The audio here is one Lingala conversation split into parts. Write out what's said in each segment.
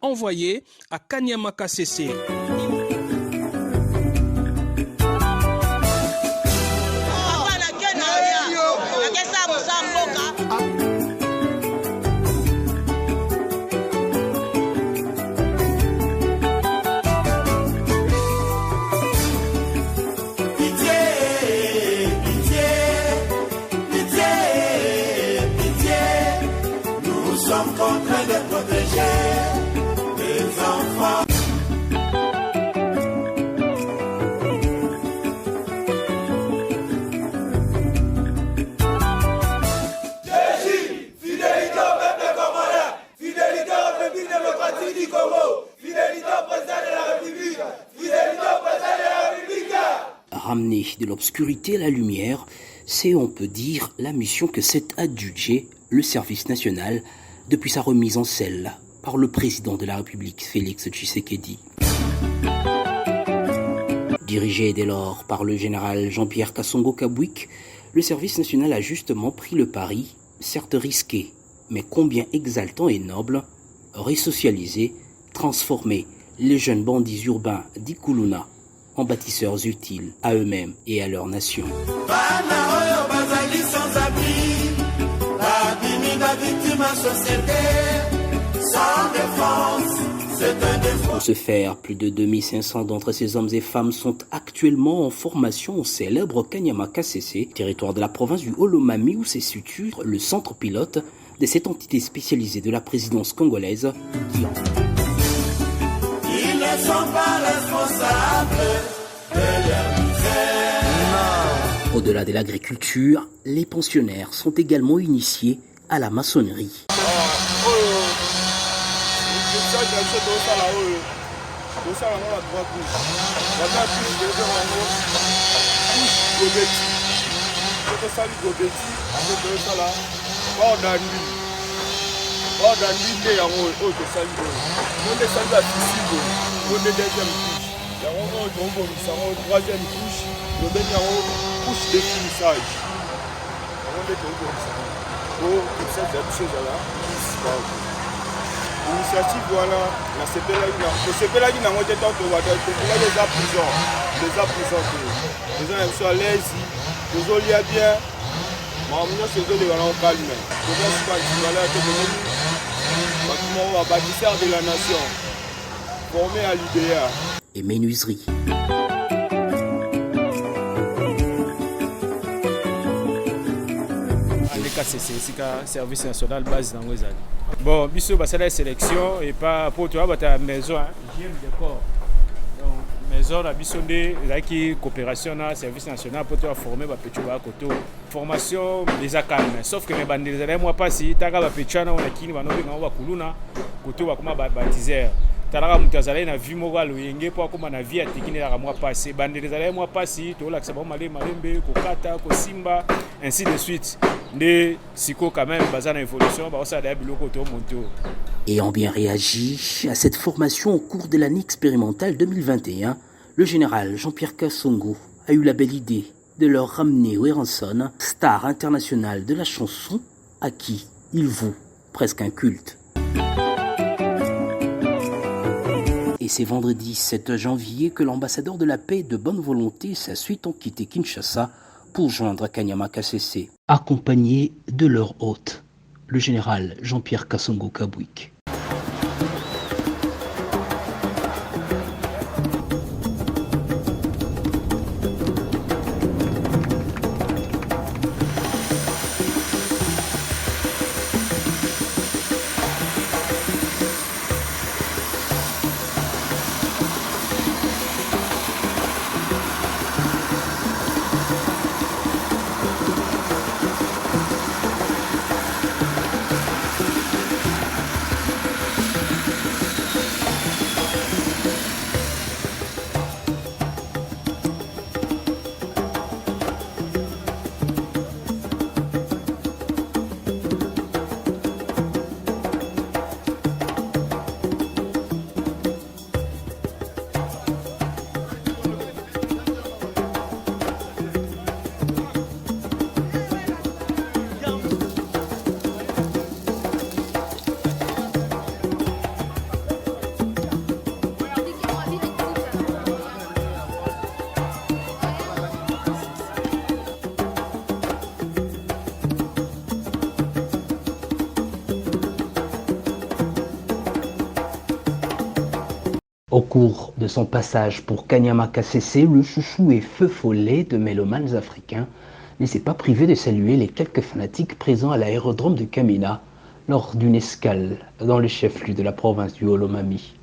envoyé à Kanyama Kasese. Ramener de l'obscurité à la lumière, c'est, on peut dire, la mission que s'est adjugée le service national depuis sa remise en selle par le président de la République, Félix Tshisekedi. Dirigé dès lors par le général Jean-Pierre Kasongo Kabwik, le service national a justement pris le pari, certes risqué, mais combien exaltant et noble, resocialiser, transformer les jeunes bandits urbains d'Ikuluna en bâtisseurs utiles à eux-mêmes et à leur nation. Pour ce faire, plus de 2500 d'entre ces hommes et femmes sont actuellement en formation au célèbre Kanyama Kasese, territoire de la province du Olomami où se situe le centre pilote de cette entité spécialisée de la présidence congolaise qui Ils ne sont pas responsables de leur misère. Au-delà de l'agriculture, les pensionnaires sont également initiés à la maçonnerie. L'initiative voilà, la CPLA qui n'a pas été tant de les apprisons, les gens sont à l'aise, les gens liés bien, mais c'est eux les gens calmes. Les gens sont à bâtisseur de la nation, formés à l'idéal. Et menuiserie. C'est un service national base dans les années. Bon, biso c'est la sélection et pas pour toi la maison, j'aime décor. Donc maison la biso de la coopération na service national pour toi former ba petit ba koto. Formation les calme sauf que les bandes les moi pas si ta ba petit na on a kini ba no ba kuluna koto ba kuma ba baptiseur. Talaka mutazala na vie morale yenge pour comme na vie atikini la moi passé bande les allez moi passé to la que ça ba malembe ko kata ko simba ainsi de suite. Ayant bien réagi à cette formation au cours de l'année expérimentale 2021, le général Jean-Pierre Kasongo a eu la belle idée de leur ramener Werenson, star international de la chanson, à qui il voue presque un culte. Et c'est vendredi 7 janvier que l'ambassadeur de la paix et de bonne volonté et sa suite ont quitté Kinshasa pour joindre Kanyama Kasese, accompagné de leur hôte, le général Jean-Pierre Kasongo Kabwik. cours de son passage pour Kanyama KCC, le chouchou et feu follet de mélomanes africains ne s'est pas privé de saluer les quelques fanatiques présents à l'aérodrome de Kamina lors d'une escale dans le chef-lieu de la province du Olomami.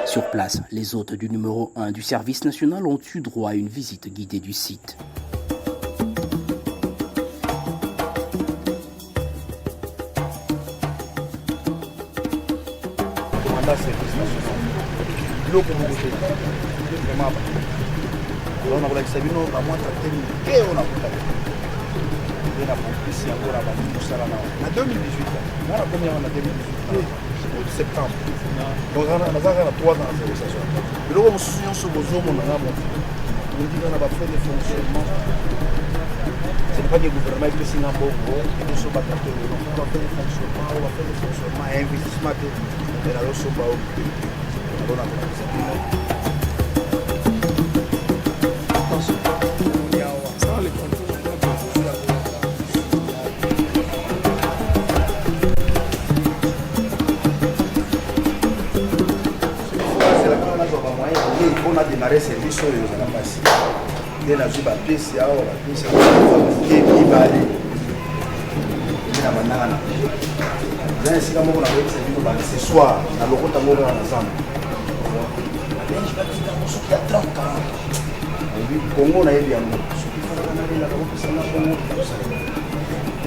Sur place, les hôtes du numéro 1 du service national ont eu droit à une visite guidée du site. Septembre. Donc, on a 3 ans de négociation. Mais là, on se souvient sur vos hommes, on a dit qu'on a fait des fonctionnements. Ce n'est pas des gouvernements qui signent un bon gros, et nous sommes pas captés. On va faire des fonctionnements, investissement, et là, on sommes pas au pays. On a fait on a démarré service sur les alamasi. Dès la zone de pièce, il y a une pièce qui est balée. Il y a un banana. Il y a un signe qu'on a fait ce soir, dans le côté de l'ensemble. Il y a 30 ans. Congo, on a eu bien.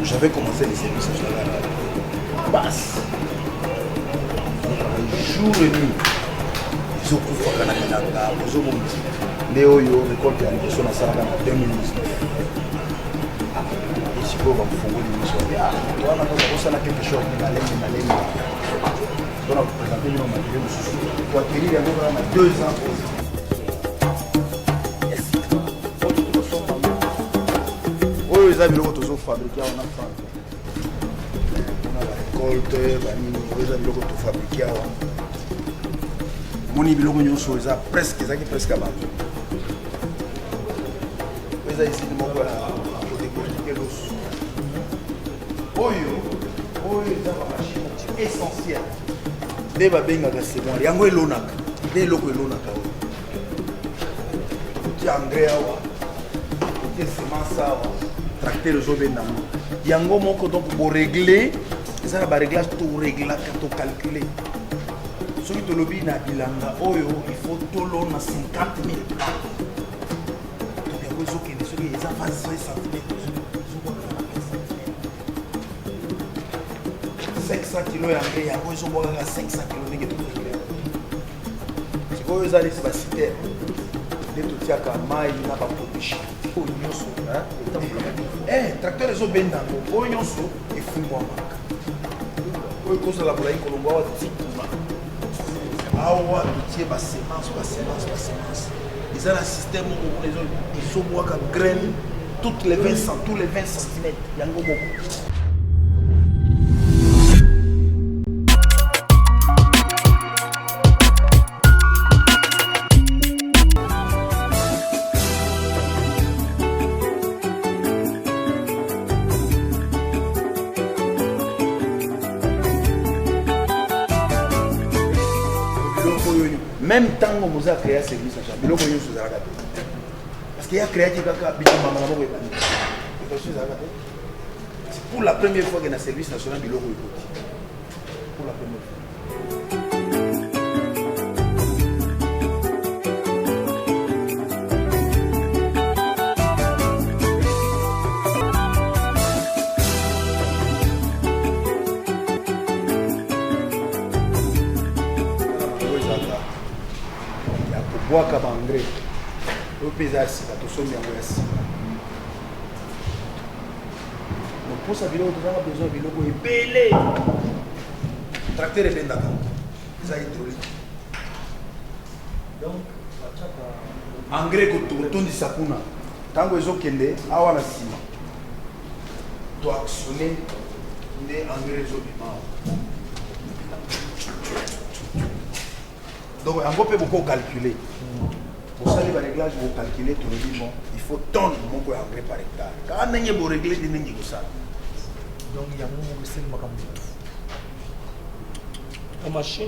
J'avais commencé les services à la base. Jour et nuit. Zokufa kana minanga bozomuti leo yo récolte ya liboso na sala na 2019 isipo ba mfunguli miso ya wana ndo kusana quelque chose na lemi dona présenter nos matériaux sous pour acquérir ya ngora na 2 ans oyo eza biloko tozo fabriquer on a fait on a la récolte ba nini oyo eza biloko to fabriquer moni biloko nyonso eza presque abato eza isini moko ya kodekolike loso oyo eza bamashine essentiel nde babengaka semoire yango elonaka nde eloko elonaka oyo otia engrais awa otia semence awa tracteur ezobendango yango moko donc boregle eza na baréglage toreglaka tocalcule soki tolobi na bilanga oyo il faut tolona 50 000 yango ezokende soki eza 25 cm 500 kilo ya engrais yango ezobwakaka 500 kilo ndenge toregle sikoyo eza lesi basiter nde totiaka mai na baproduit oyo nyonso tracteur ezobenda yango oyo nyonso efungwamaka oyo kozala bolai kolongo awa tikuma awa totie basemence eza na système moko ezobwaka graine tous les 20 cm yango moko. Même temps que vous avez créé un service, parce qu'il y a créé c'est pour la première fois qu'il y a un service national de l'eau. Pour la première fois. Boaka ba engrais o pesa sika to somi yango ya sika donc pour ça biloko tozanga besoin biloko ebele tracteur ebendaka eza hydraulique donc engrais kotondisa kuna ntango ezokende awa na nsima to actionne nde engrais ezobima donc yango mpe bokocalcule bosali baréglage bocalcule tolobi bon il faut tonne moko ya engrais par hectare kaka ndenge boregle te ndenge kosala donc yango moko esalimaka motu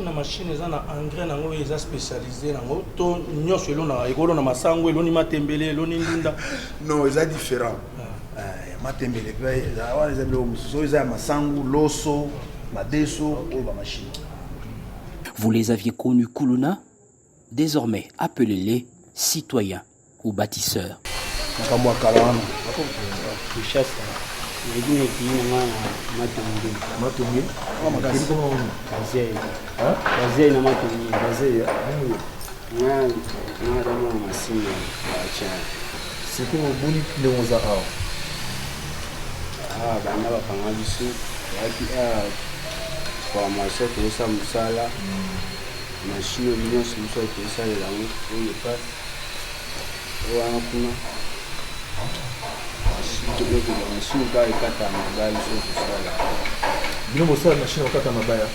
na machine eza na engrais nango oyo eza spécialisé nango to nyonso ekolona masango eloni matembele eloni ndunda non eza différent matembele mpe wana eza biloko mosusu oyo eza ya masango loso madeso oyo bamachine. Vous les aviez connus Kuluna, désormais appelez-les citoyens ou bâtisseurs. formation tokosa mosala machine nyonso mosu tokosalela yango oyo pas wana kuna machine kaka ekata mabaya biso tosala bino mosala machine okata mabaya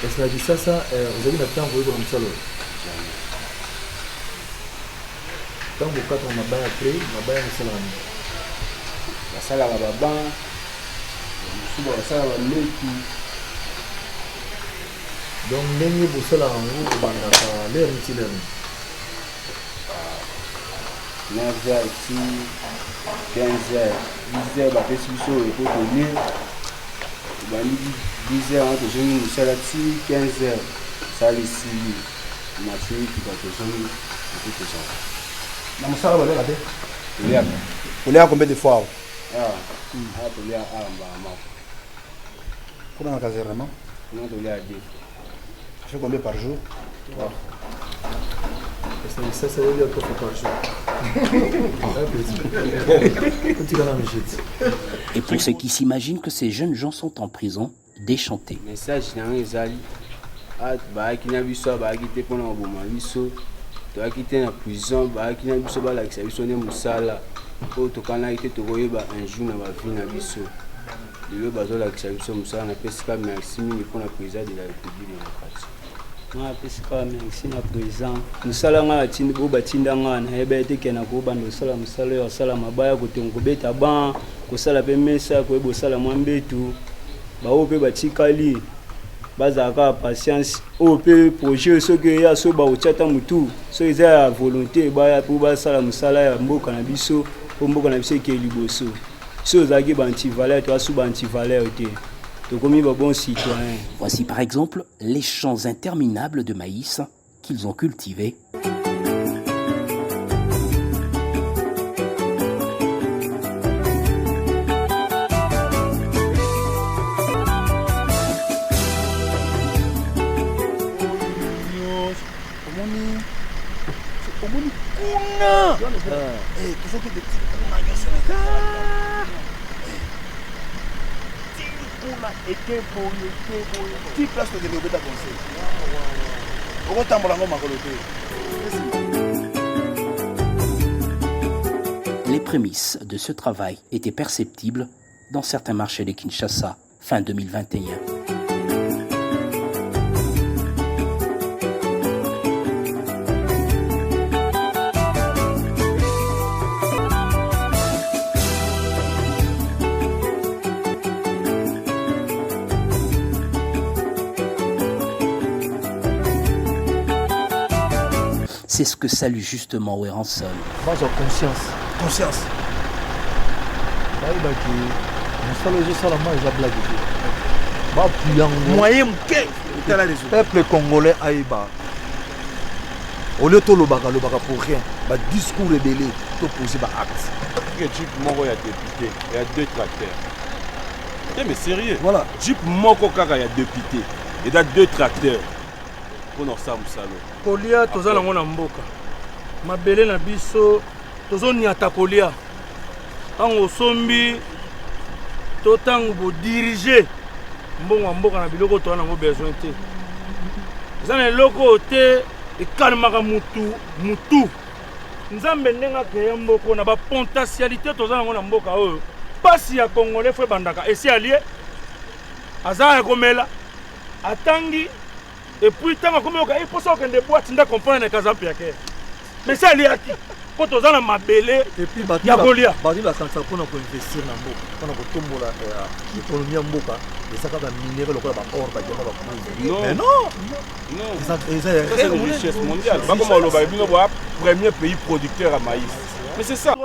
est-ce na kisasa ozali na ntango oyekola mosala oyo ntango okata mabaya apres mabaya mosala nani basalaka baban mosusu basala baleki donc ndenge bosala yango obandaka lere nti lere 9h ti 15h 10h bapesi biso epo tolie obandi 10h wana tozongi mosala ti 15h sala esili matini tuka tozongi epo tozala na mosala baleka te toliaka kolia combien de fois tolia mbala moko pour un caserne non tolia 2 fait combien par jour ça veut dire quoi par jour Et pour ceux qui s'imaginent que ces jeunes gens sont en prison, déchantés. Message nango ezali baaki na biso baaki te mpona koboma biso toyaki te na prison baaki na biso balakisa biso nde mosala oyo tokanaki te tokoyeba un jour na bavie na biso lelo bazolakisa biso mosala napesika merci mingi mpona président de la république démocratique napesika merci na président mosala nga oyo batinda nga nayeba ete kena kobanda kosala mosala oyo asala mabaya kotonga kobeta ban kosala mpe mesa koyeba osala mwa mbetu baoyo mpe batikali bazalaka patience oyo mpe projet soki eya so bakotia ta motu soki eza ya volonté baya mpo basala mosala ya mboka na biso mpo mboka na biso ekei liboso so ozalaki baantivaleur to asu baantivaleur te tokomi ba bon citoyen. Voici par exemple les champs interminables de maïs qu'ils ont cultivés. Les prémices de ce travail étaient perceptibles dans certains marchés de Kinshasa fin 2021. C'est ce que salue justement Weranson. Moi j'ai conscience. Conscience. Moyen peuple congolais aïba. Au lieu de le baga pour rien, bah discours rebelle, tout poser bah acte. Jeep Moko, il y a député, il y a 2 tracteurs. Mais sérieux, voilà. Jeep Moko Kaka, il y a député, il y a 2 tracteurs. Pour nous ça, Kolia, toza lango na mboka. Mabele na biso, tozo nyata kolia. Tango sombi, to tango bo diriger. Mbongo mboka na biloko to na ngo besoin te. Zana loko te e kalmaka mutu. Nzambe ndenga ke mboko na ba potentialité toza lango na mboka oyo. Pasi ya Congolais fwe bandaka esi allié. Azaya komela. Atangi. Et puis, tant que il faut que des boîtes ne comprennent pas les cas. Mais ça, il y a qui? Quand on a ma belle, et puis, il y a Golia. Il y a investir dans le monde. On a l'économie en Boka. Et ça, quand on minère le corps, mais non. Ça, c'est une richesse mondiale. Pas comme on va dire, premier pays producteur à maïs. Mais c'est ça.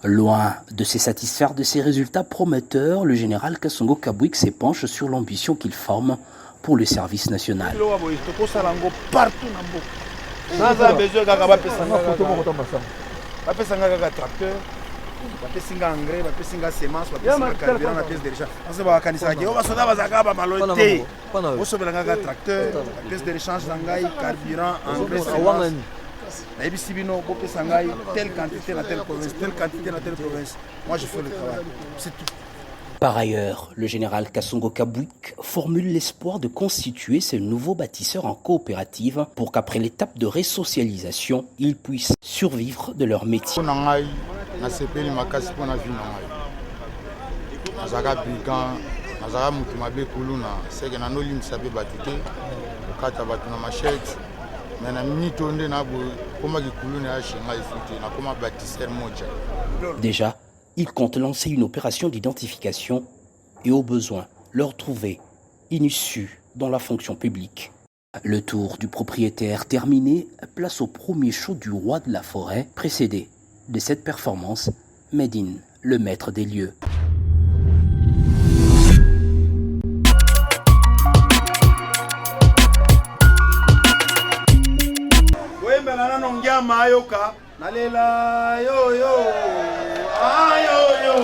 Loin de se satisfaire de ces résultats prometteurs, le général Kassongo Kabwik s'épanche sur l'ambition qu'il forme pour le service national. Moi je fais le travail, c'est tout. Par ailleurs, le général Kassongo Kabwik formule l'espoir de constituer ce nouveau bâtisseur en coopérative pour qu'après l'étape de resocialisation, ils puissent survivre de leur métier. Déjà, il compte lancer une opération d'identification et au besoin leur trouver une issue dans la fonction publique. Le tour du propriétaire terminé, place au premier show du roi de la forêt, précédé de cette performance, Medine, le maître des lieux. Nalela yo yo, ayo yo.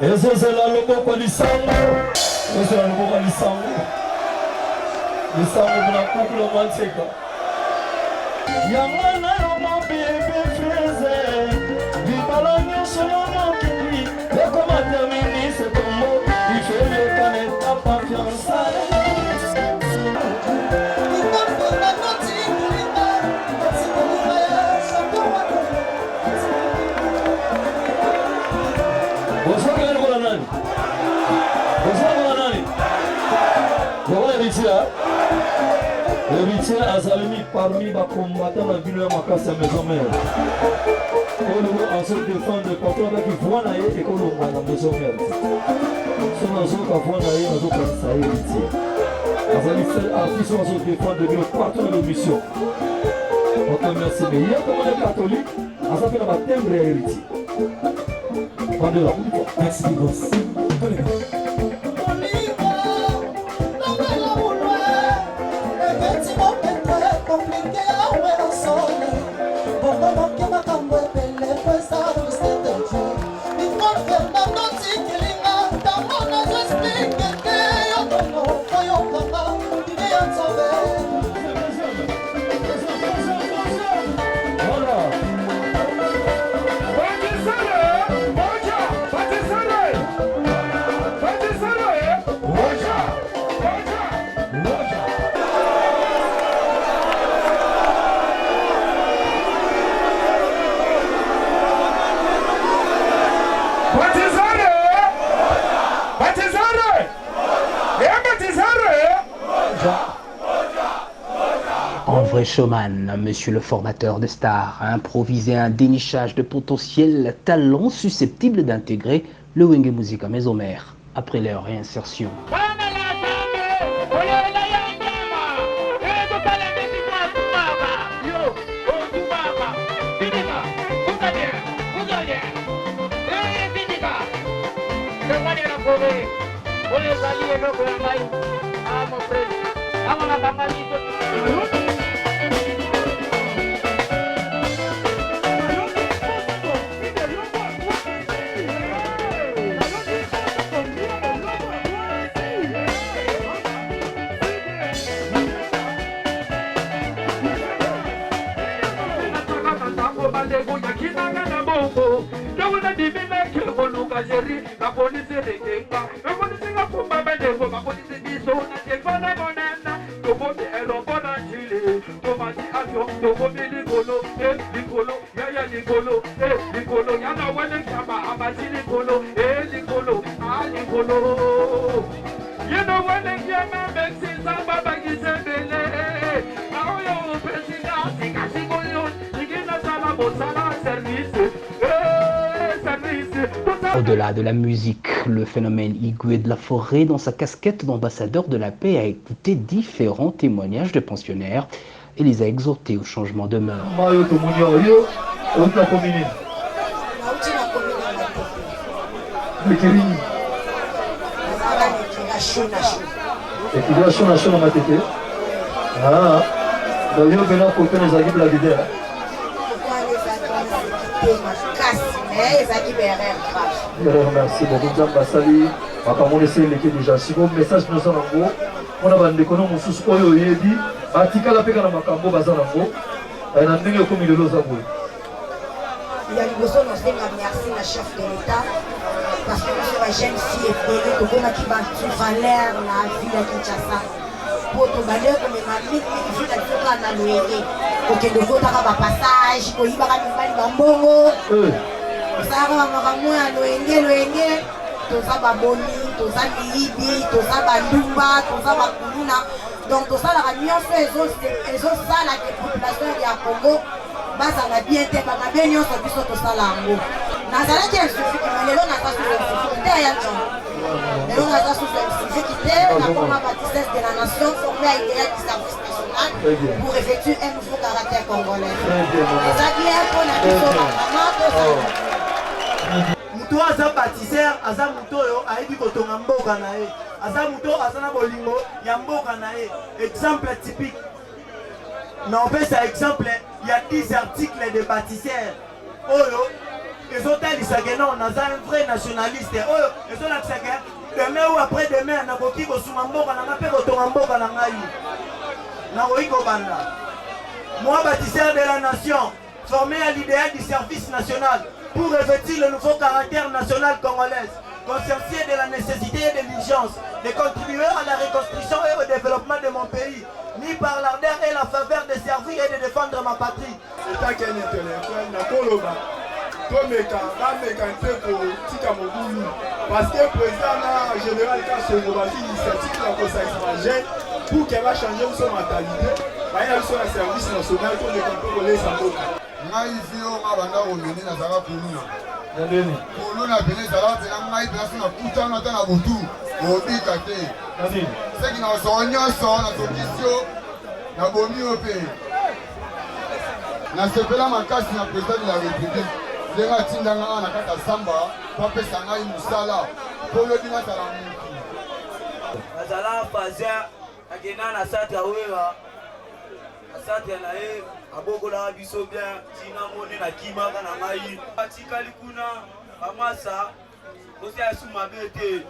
ezozela loboko lisango ezozela loboko lisango lisango muna kukula mwanseka yango na yo mobebe fraise libala nyonso na mokili ekoma terminise tombo ifelekane ta pafiansale Héritier Azalemi parmi les combattants de la ville de Makassa Maison Mère. On en se défend de contre qui voit naïe et qu'on a la Maison Mère. Son azou ka voit naïe, azou ka sa héritier. Azalemi fait artiste on se défend de mieux partout dans l'émission. On te remercie. Mais hier comme on est catholique, Azalemi fait la timbre héritier. Pendez la route. Merci boss. En vrai showman, monsieur le formateur de stars a improvisé un dénichage de potentiels talents susceptibles d'intégrer le Wenge Musica Maison Mère après leur réinsertion. Au-delà de la musique, le phénomène Igwe de la Forêt, dans sa casquette d'ambassadeur de la paix, a écouté différents témoignages de pensionnaires et les a exhortés au changement de mœurs. Merci beaucoup Zambasali. Makamon essaie l'équipe déjà. Si vous message nous en envoie, on a bandé qu'on a mon sous oyo yebi. Atika la peka na makambo bazanango. Na ndenge comme il le zabou. Il y a besoin de merci la chef de l'État parce que nous sommes jeunes filles et que on a qui va valeur la vie de Kinshasa. Pour te balayer comme ma vie qui vit dans le Loyé. OK de kota ka passage ko yiba ka mbali bambongo. Sara makambo ya loenge toza baboni toza liyibi toza bandumba toza bakuluna donc tosalaka nyonso ezosala ke population ya Congo bazala bien te bamabe nyonso biso tosala yango nazalaki insuffisant lelo naza sous te ya nzambe lelo naza sous insuffisant te nakoma baptiste de la nation formé à idéal du service national pour effectuer un nouveau caractère congolais ezaki mpo na biso bamama tosala muto aza baptiseur aza muto oyo ayebi kotonga mboka na ye aza muto aza na bolingo ya mboka na ye exemple typique na opesa exemple il y a 10 articles de baptiseur oyo ezotalisaka non naza un vrai nationaliste oyo ezolakisaka demain ou après demain nakoki kosuma mboka na nga mpe kotonga mboka na ngai nakoki kobanda moi bâtisseur de la nation formé à l'idéal du service national pour revêtir le nouveau caractère national congolais, consciencieux de la nécessité et de l'urgence de contribuer à la reconstruction et au développement de mon pays, ni par l'ardeur et la faveur de servir et de défendre ma patrie. C'est un intellectuel, Nakoloba, Tomeka, Rameka, Tika Moboulou, parce que le président général Kassongo va dire l'initiative de la Conseil étranger pour qu'elle va changer son mentalité, il y a un service national pour les Congolais sans doute. ngai vio mabanda omeni nazala kuluna kuluna pene ezala pena ngai pena so nakutana ata na butu obika te seki na osoo nyonso nazokisi yo nabomi yo mpe nasepela makasi na président de la république ndenge atindanga nga na kati ya zamba po apesa ngai mosala mpo lobi nazala motu azala pasia akenda na satra wera asatra na ye abokolaka biso bien tina mone na kimaka na ngai atikali kuna bamasa tosala su mabe te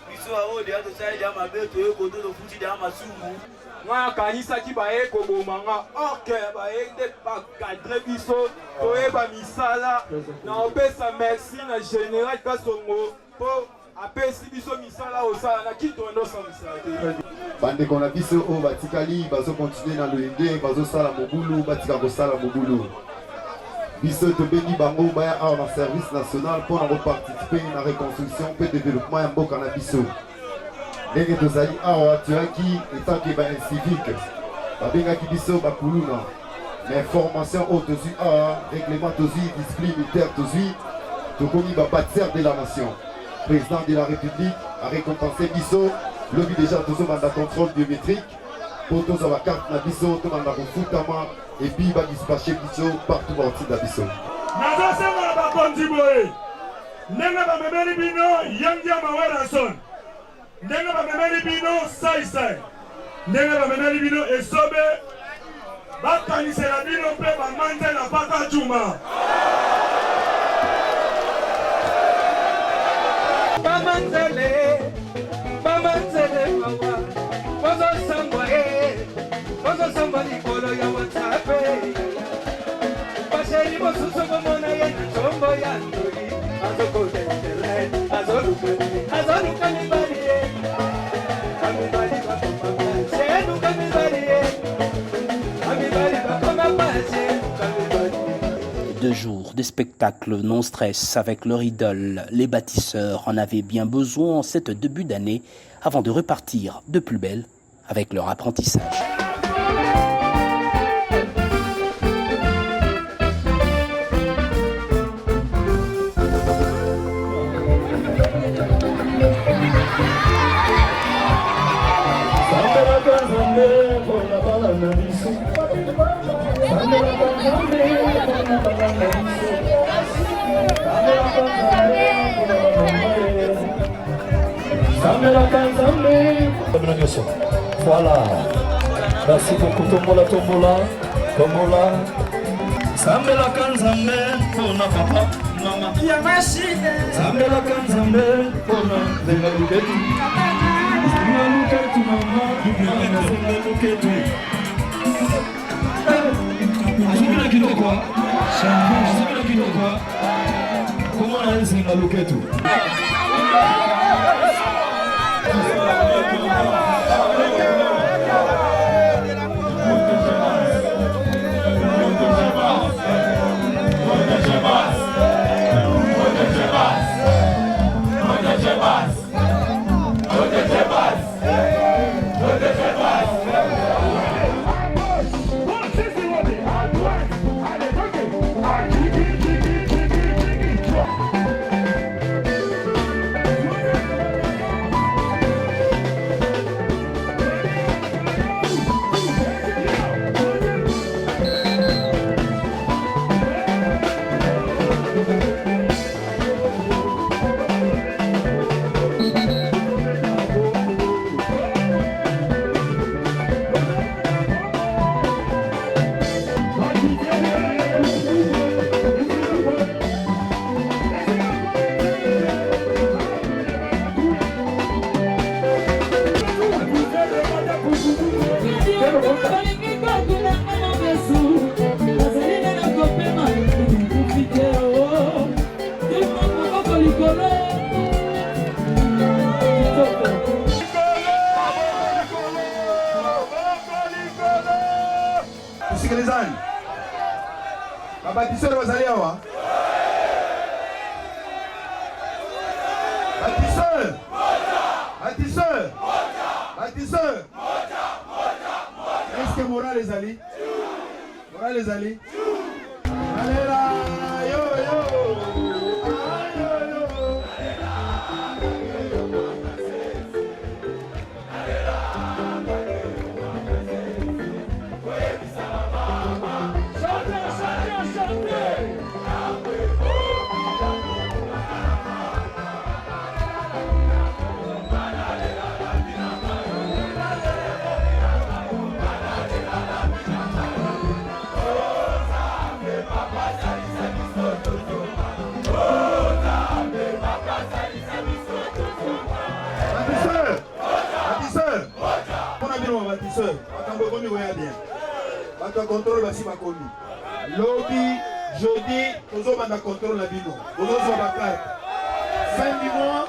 biso aoyo deya tosali deya mabe toye koto tofuti deya masumu ngai akanisaki baye kobomanga orke baye nde bakadre biso toyeba misala na opesa merci na général Kasongo mpo apesi biso misala osala na kitondo sa misala te bandeko na biso oyo batikali bazokontinue na loyenge bazosala mobulu batika kosala mobulu biso tobengi bango baya awa na service national mpona koparticipe na reconstruction mpe développement ya mboka na biso ndenge tozali awa toyaki etanke baincivique babengaki biso bakuluna mais formation oyo tozwi awa règlement tozwi discipline militaire tozwi tokomi babâtisseur de la nation président de la république a récompensé biso lobi déjà tozobanda contrôle biométrique po tozwa carte na biso tobanda kofutama epuis badispache biso partout baotinda biso nazosenga na bakonzi boye ndenge bamemeli bino yangi ya mawerason ndenge bamemeli bino saisai ndenge bamemeli bino esobe bakanisela bino mpe bamanje na paka juma bamanzele mawa bozosangwa likolo ya watsape basheri mosusu bomona ye na ntombo ya ndoli azokola internet azoluka mibali ye amibali bakoma pase luka mibali ye amibali bakoma pase luka mibali. 2 jours de spectacle non-stress avec leur idole. Les bâtisseurs en avaient bien besoin en cette début d'année avant de repartir de plus belle avec leur apprentissage. Voilà. Merci beaucoup Tombola. Sambela kanzambe pona papa mama. Ya mashine. Sambela kanzambe pona zenga luketu. Zenga luketu mama. Zenga luketu. Azumila kitoko. Azumila kitoko. Comment on a zenga luketu? Bâtisseur bazali awa. Bâtisseur. Bâtisseur. Bâtisseur. Est-ce que moral les alliés? Moral les alliés? Allez là, yo yo. Bâtisseur, bato contrôle basi bakomi. Lobby, jeudi, nous avons un contrôle la bino. Nous avons la carte. Fin du mois.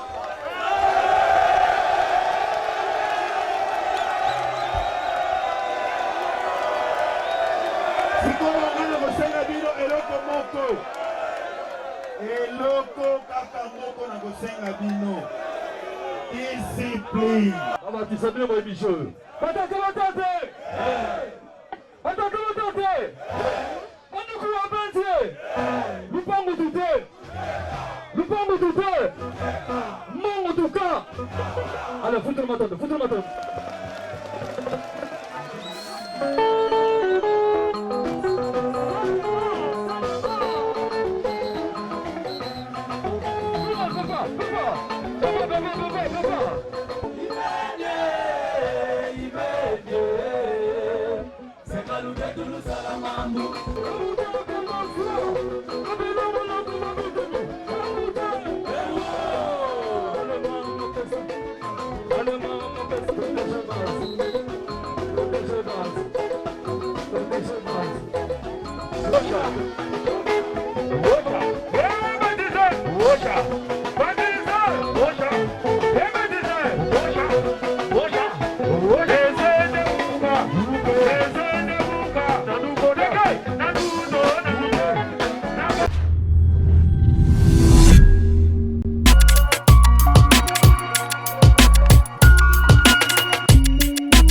Si comme on a le la bino et l'autre moko. Et l'autre kaka moko na gosenga bino. Discipline. Ah bah tu sais bien moi bicheux. Batate. Lupango dute. Mongo duka. Allez, foutre le matin.